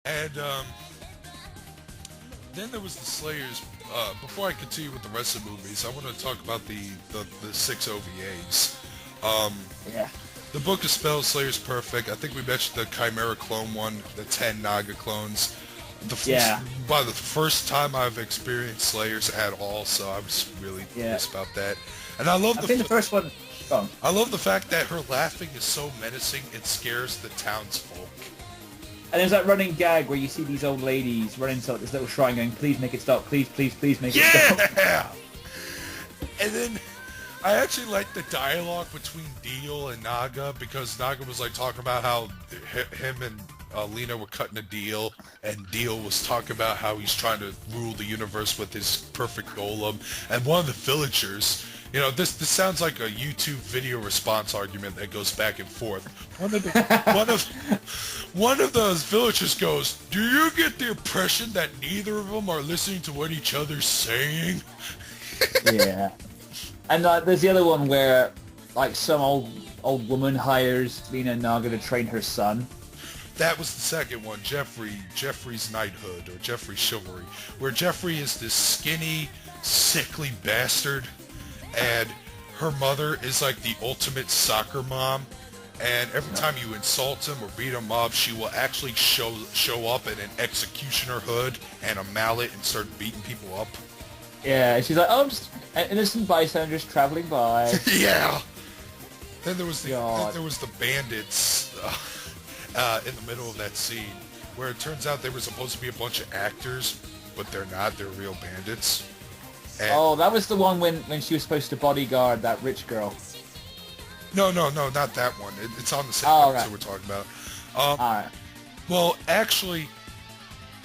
And then there was the Slayers. Before I continue with the rest of the movies, I want to talk about the 6 OVAs. Um, Yeah. the Book of Spells, Slayer's perfect. I think we mentioned the Chimera clone one, the 10 Naga clones. Yeah. By the first time I've experienced Slayers at all, so I was really pissed about that. And I love I think the first one. Oh. I love the fact that her laughing is so menacing it scares the townsfolk. And there's that running gag where you see these old ladies running to this little shrine going, please make it stop, please, please, please make it stop. Yeah! And then I actually like the dialogue between Deal and Naga because Naga was like talking about how him and Lena were cutting a deal, and Deal was talking about how he's trying to rule the universe with his perfect golem. And one of the villagers, you know, this sounds like a YouTube video response argument that goes back and forth. One of those villagers goes, "Do you get the impression that neither of them are listening to what each other's saying?" Yeah. And there's the other one where, like, some old woman hires Lena and Naga to train her son. That was the second one, Jeffrey's knighthood, or Jeffrey's chivalry, where Jeffrey is this skinny, sickly bastard, and her mother is like the ultimate soccer mom, and every time you insult him or beat him up, she will actually show up in an executioner hood and a mallet and start beating people up. Yeah, she's like, oh, I'm just an innocent bystander just traveling by. Yeah. Then there was the bandits in the middle of that scene, where it turns out they were supposed to be a bunch of actors, but they're not. They're real bandits. And that was the one when she was supposed to bodyguard that rich girl. No, not that one. It's on the same episode right. we're talking about. Alright. Well, actually,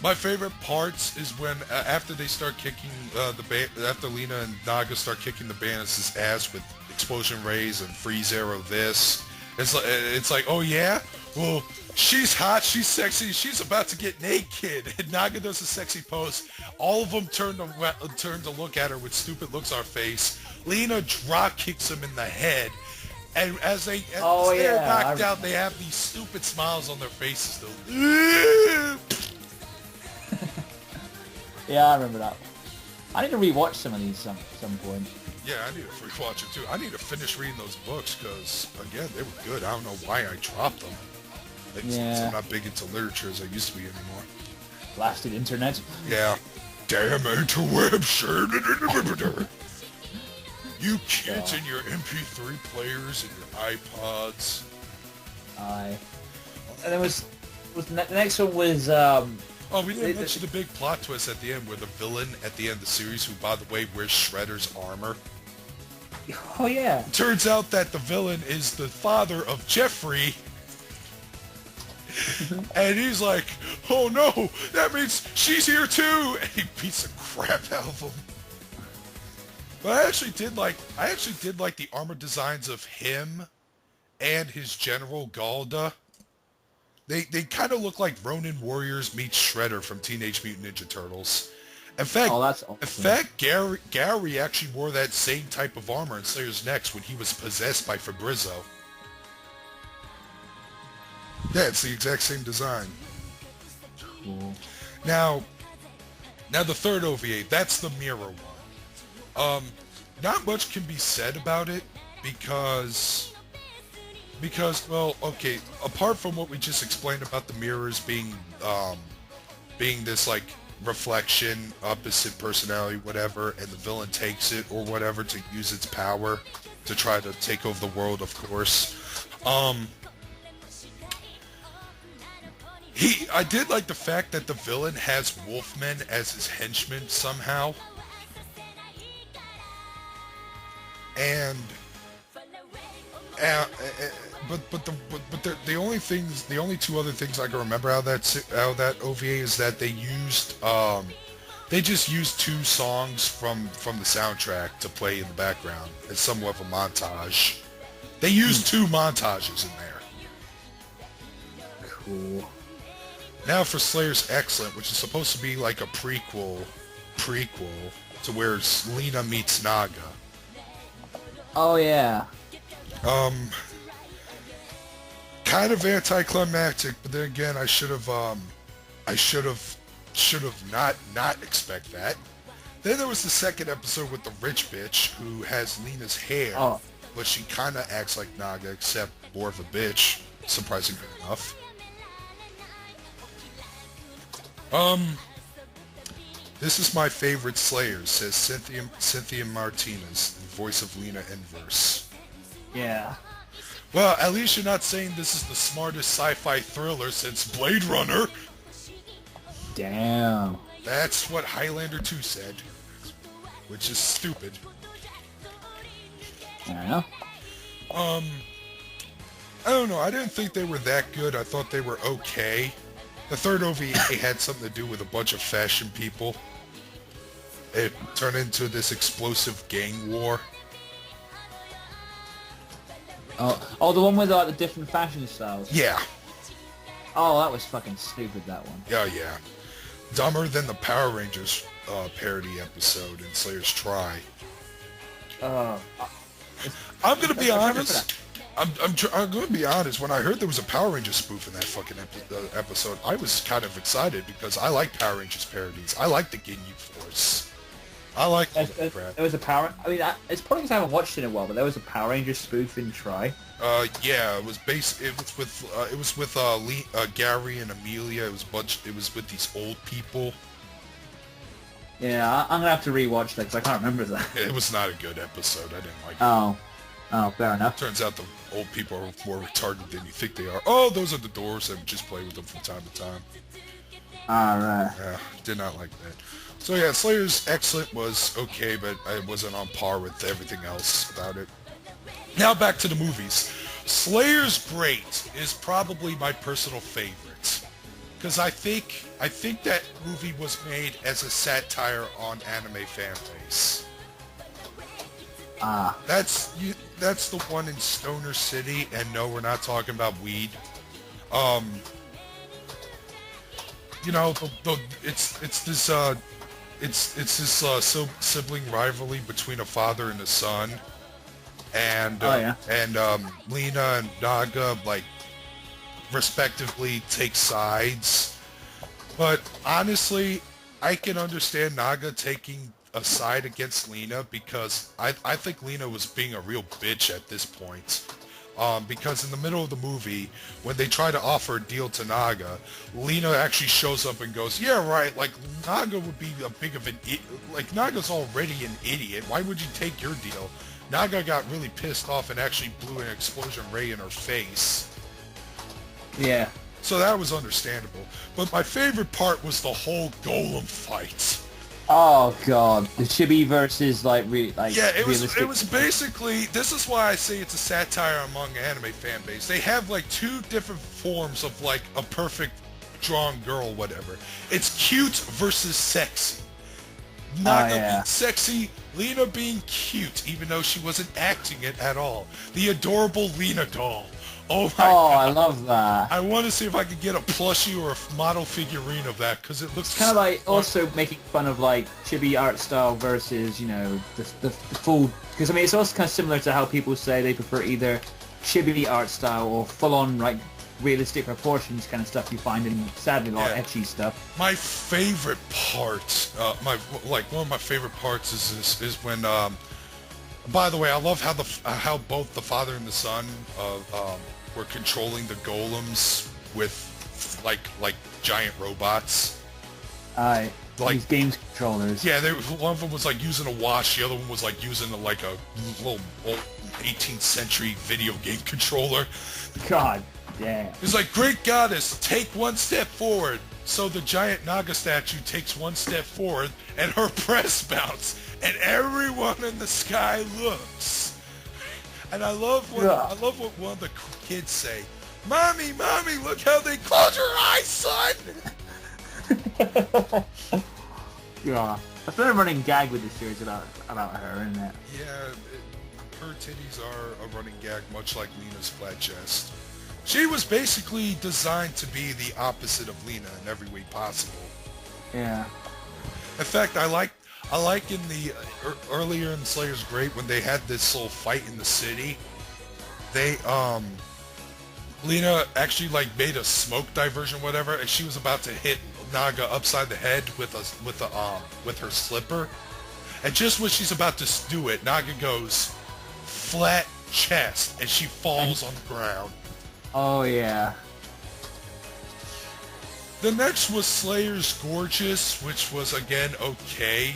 my favorite parts is when after they start kicking after Lena and Naga start kicking the bandits' ass with explosion rays and freeze arrow this. It's like, oh yeah, well, she's hot, she's sexy, she's about to get naked, and Naga does a sexy pose. All of them turn to look at her with stupid looks on her face. Lena drop kicks him in the head, and as they're knocked out, they have these stupid smiles on their faces. Though. Yeah, I remember that. I need to rewatch some of these some point. Yeah, I need to rewatch it too. I need to finish reading those books because, again, they were good. I don't know why I dropped them. I'm not big into literature as I used to be anymore. Blasted internet. Yeah. Damn interweb shit. You kids and your MP3 players and your iPods. Aye. And there was the next one was Oh, we didn't mention the big plot twist at the end where the villain at the end of the series, who, by the way, wears Shredder's armor. Oh, yeah. Turns out that the villain is the father of Jeffrey. And he's like, oh no, that means she's here too! And he beats the crap out of him. But I actually did like the armor designs of him and his general Galda. They kind of look like Ronin Warriors meets Shredder from Teenage Mutant Ninja Turtles. In fact, that's awesome. Gary actually wore that same type of armor in Slayer's Next when he was possessed by Fabrizzo. Yeah, it's the exact same design. Cool. Now the third OVA, that's the mirror one. Not much can be said about it because, well, okay, apart from what we just explained about the mirrors being this, like, reflection, opposite personality, whatever, and the villain takes it or whatever to use its power to try to take over the world, of course. I did like the fact that the villain has Wolfmen as his henchmen somehow. And but the only two other things I can remember out of that OVA is that they just used two songs from the soundtrack to play in the background as somewhat of a montage. They used two montages in there. Cool. Now for Slayer's Excellent, which is supposed to be like a prequel to where Lena meets Naga. Oh yeah. Kind of anticlimactic, but then again, I should have I should have not expect that. Then there was the second episode with the rich bitch who has Lena's hair, Oh, but she kind of acts like Naga, except more of a bitch, surprisingly enough. This is my favorite Slayer, says Cynthia Martinez, the voice of Lena Inverse. yeah. Well, at least you're not saying this is the smartest sci-fi thriller since Blade Runner. Damn. That's what Highlander 2 said, which is stupid. Yeah. I don't know. I didn't think they were that good. I thought they were okay. The third OVA had something to do with a bunch of fashion people. It turned into this explosive gang war. Oh, the one with like the different fashion styles. Yeah. Oh, that was fucking stupid. That one. Yeah. Dumber than the Power Rangers parody episode in Slayer's Try. I'm gonna be honest. I'm going to be honest. When I heard there was a Power Rangers spoof in that fucking episode, I was kind of excited because I like Power Rangers parodies. I like the Ginyu Force. I like all that crap. There was a Power... I mean, it's probably because I haven't watched it in a while, but there was a Power Rangers spoof in Try. Yeah, it was with Gary and Amelia. It was with these old people. Yeah, I'm gonna have to rewatch that because I can't remember that. It was not a good episode. I didn't like it. Oh, fair enough. Turns out the old people are more retarded than you think they are. Oh, those are the doors. I would just play with them from time to time. Alright. Yeah, did not like that. So yeah, Slayer's Excellent was okay, but it wasn't on par with everything else about it. Now back to the movies. Slayer's Great is probably my personal favorite. Because I think that movie was made as a satire on anime fan base. That's the one in Stoner City, and no, we're not talking about weed. You know, it's this sibling rivalry between a father and a son, and Lena and Naga like respectively take sides. But honestly, I can understand Naga taking a side against Lena because I think Lena was being a real bitch at this point. Because in the middle of the movie, when they try to offer a deal to Naga, Lena actually shows up and goes, yeah, right, like, Naga would be a big of an idiot. Like, Naga's already an idiot. Why would you take your deal? Naga got really pissed off and actually blew an explosion ray in her face. Yeah. So that was understandable. But my favorite part was the whole golem fight. Oh god, the chibi versus yeah, it was basically, this is why I say it's a satire among anime fan base. They have like two different forms of like a perfect drawn girl, whatever. It's cute versus sexy. Naga being sexy, Lena being cute, even though she wasn't acting it at all. The adorable Lena doll. Oh my God. I love that. I want to see if I could get a plushie or a model figurine of that, because it looks... kind of like also making fun of like chibi art style versus, you know, the full... Because I mean, it's also kind of similar to how people say they prefer either chibi art style or full-on like realistic proportions kind of stuff you find in, sadly, a lot of ecchi stuff. My favorite part, one of my favorite parts is when... by the way, I love how both the father and the son were controlling the golems with like giant robots. Like these games controllers. Yeah, one of them was like using a watch, the other one was like using like a little old 18th century video game controller. God damn. It's like, great goddess, take one step forward. So the giant Naga statue takes one step forward, and her breast bounce, and everyone in the sky looks. And I love what one of the kids say. Mommy, look how they close your eyes, son! Yeah. I've been a running gag with this series about her, isn't it? Yeah, her titties are a running gag, much like Lena's flat chest. She was basically designed to be the opposite of Lena in every way possible. Yeah. In fact, I like in the earlier in Slayer's Great when they had this little fight in the city. They Lena actually like made a smoke diversion, whatever, and she was about to hit Naga upside the head with her slipper, and just when she's about to do it, Naga goes flat chest, and she falls on the ground. Oh yeah. The next was Slayer's Gorgeous, which was again okay.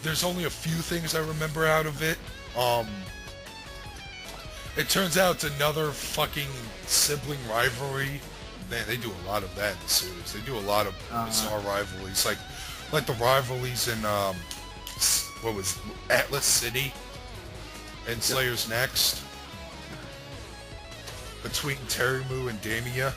There's only a few things I remember out of it. It turns out it's another fucking sibling rivalry. Man, they do a lot of that in the series. They do a lot of bizarre rivalries, like the rivalries in what was Atlas City and Slayer's Next between Terimu and Damia.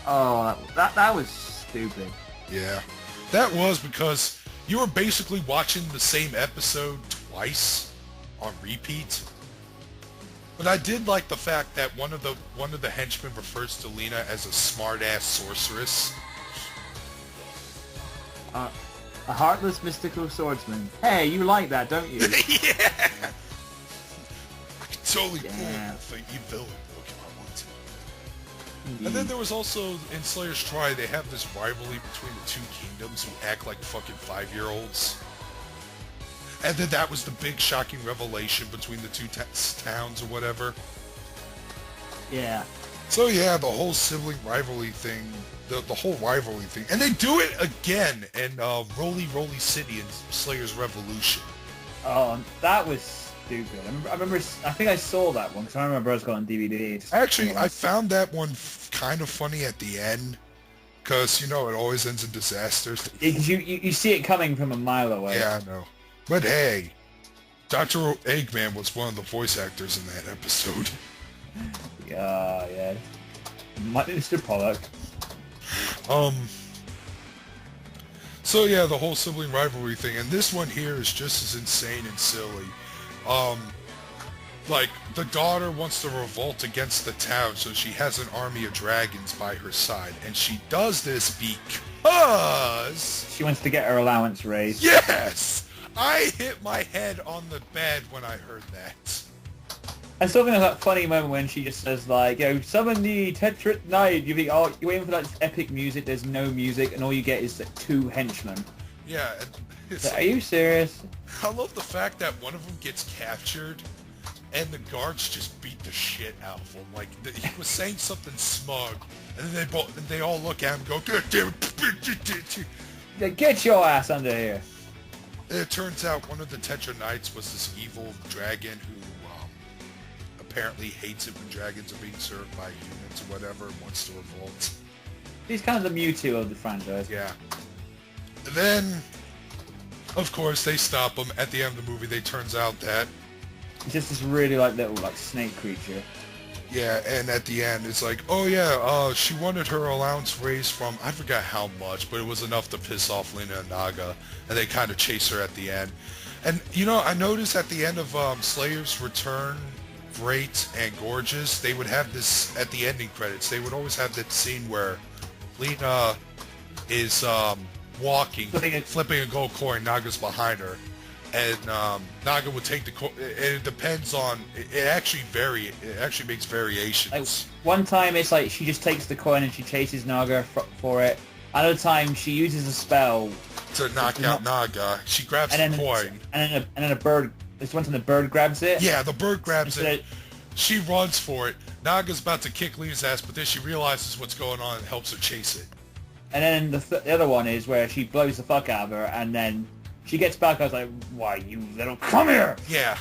Oh, that was stupid. Yeah, that was because you were basically watching the same episode twice on repeat. But I did like the fact that one of the henchmen refers to Lena as a smart-ass sorceress. A heartless mystical swordsman. Hey, you like that, don't you? Yeah! I could totally pull Yeah. off an villain book if I wanted to. And then there was also, in Slayer's Try, they have this rivalry between the two kingdoms who act like fucking 5-year-olds. And then that was the big shocking revelation between the two towns or whatever. Yeah. So yeah, the whole sibling rivalry thing, the whole rivalry thing. And they do it again in Roly Roly City in Slayer's Revolution. Oh, that was stupid. I remember, I think I saw that one because I remember I was got on DVD. Actually, I found that one kind of funny at the end. Because, you know, it always ends in disasters. Because you see it coming from a mile away. Yeah, I know. But hey, Dr. Eggman was one of the voice actors in that episode. Yeah. Mr. Pollock. So yeah, the whole sibling rivalry thing, and this one here is just as insane and silly. Like, the daughter wants to revolt against the town, so she has an army of dragons by her side, and she does this because... She wants to get her allowance raised. Yes! I hit my head on the bed when I heard that. I still think of that funny moment when she just says like, yo, summon the Tetrit Knight. You think, oh, you're waiting for that epic music, there's no music, and all you get is like, 2 henchmen. Yeah, it's Are you serious? I love the fact that one of them gets captured, and the guards just beat the shit out of him. Like, he was saying something smug, and then they all look at him and go, "God damn it." Yeah, get your ass under here. And it turns out one of the Tetra Knights was this evil dragon who apparently hates it when dragons are being served by humans or whatever, and wants to revolt. He's kind of the Mewtwo of the franchise. Yeah. And then, of course, they stop him. At the end of the movie, it turns out that... He's just this really like little like snake creature. Yeah, and at the end, it's like, oh yeah, she wanted her allowance raised from, I forgot how much, but it was enough to piss off Lena and Naga, and they kind of chase her at the end. And, you know, I noticed at the end of Slayer's Return, Great and Gorgeous, they would have this, at the ending credits, they would always have that scene where Lena is walking, flipping a gold coin, Naga's behind her, and Naga would take the coin, and it depends on, it actually makes variations. Like, one time it's like she just takes the coin and she chases Naga for it. Another time she uses a spell to knock out Naga. She grabs the coin. And then a bird, this one time the bird grabs it. Yeah, the bird grabs it. She runs for it. Naga's about to kick Lena's ass, but then she realizes what's going on and helps her chase it. And then the other one is where she blows the fuck out of her, and then she gets back. I was like, "Why, you little come here!" Yeah.